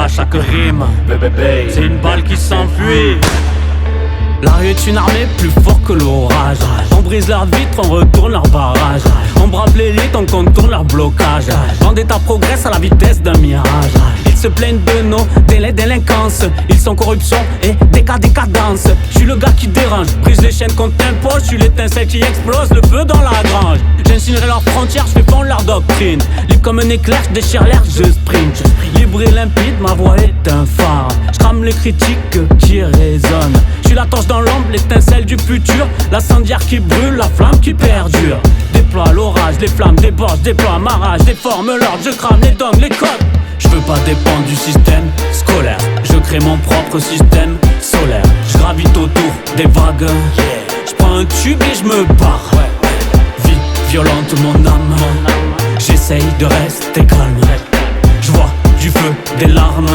à chaque rime. C'est une balle qui s'enfuit. La rue est une armée plus forte que l'orage. On brise leurs vitres, on retourne leurs barrages. On brave l'élite, on contourne leur blocage. Vendetta progresse à la vitesse d'un mirage. Ils se plaignent de nos délinquances. Ils sont corruption et décadence. Je suis le gars qui dérange, brise les chaînes qu'on t'impose. Je suis l'étincelle qui explose le feu dans la grange. J'insinuerai leurs frontières, je fais fondre leur doctrine. Libre comme un éclair, je déchire l'air, je sprint. Libre et limpide, ma voix est un phare. Je crame les critiques qui résonnent. Je suis la torche dans l'ombre, l'étincelle du futur. L'incendiaire qui brûle, la flamme qui perdure. Déploie l'orage, les flammes débordent, déploie ma rage, déforme l'ordre, je crame les dogmes, les codes. Je veux pas dépendre du système scolaire. Je crée mon propre système solaire. Je gravite autour des vagues. Je prends un tube et je me barre. Vie violente mon âme. J'essaye de rester calme. Je vois du feu, des larmes.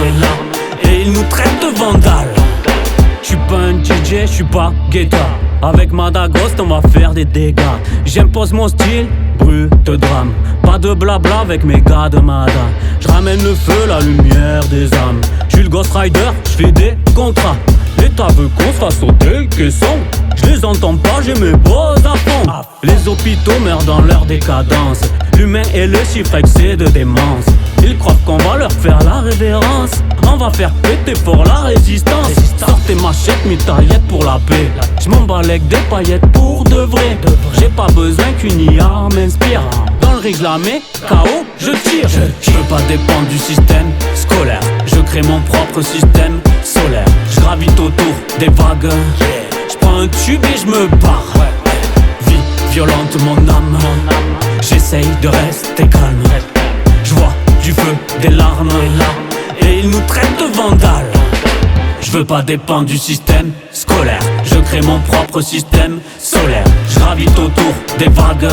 Et ils nous traitent de vandales. J'suis pas un DJ, j'suis pas Guetta. Avec Madagost on va faire des dégâts. J'impose mon style, brut de drame. Pas de blabla avec mes gars de Mada. J'ramène le feu, la lumière des âmes. J'suis le Ghost Rider, j'fais des contrats. L'État veut qu'on se fasse sauter le caisson. J'les entends pas, j'ai mes bosses à fond. Les hôpitaux meurent dans leur décadence. L'humain est le chiffre excès de démence. Ils croient qu'on va leur faire la révérence. On va faire péter pour la résistance. Sortez machettes, mitraillettes pour la paix. J'm'en balèque des paillettes pour de vrai. J'ai pas besoin qu'une IA m'inspire. Dans le ring je la mets, KO, je tire. Je veux pas dépendre du système scolaire. Je crée mon propre système solaire. Je gravite autour des vagues. Je prends un tube et je me barre. Vie violente mon âme. J'essaye de rester calme. Je vois du feu, des larmes. Et ils nous traitent de vandales. Je veux pas dépendre du système scolaire. Je crée mon propre système solaire. Je gravite autour des vagues.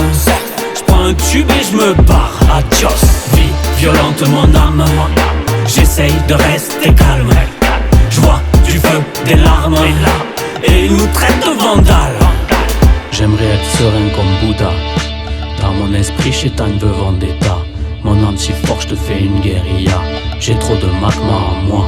Je prends un tube et je me barre. Adios. Vie violente mon âme. J'essaye de rester calme. Je vois du feu, des larmes. Et ils nous traitent de vandales. J'aimerais être serein comme Bouddha. Dans mon esprit, Shaitan veut vendetta. Mon âme si fort, je te fais une guérilla. J'ai trop de magma en moi.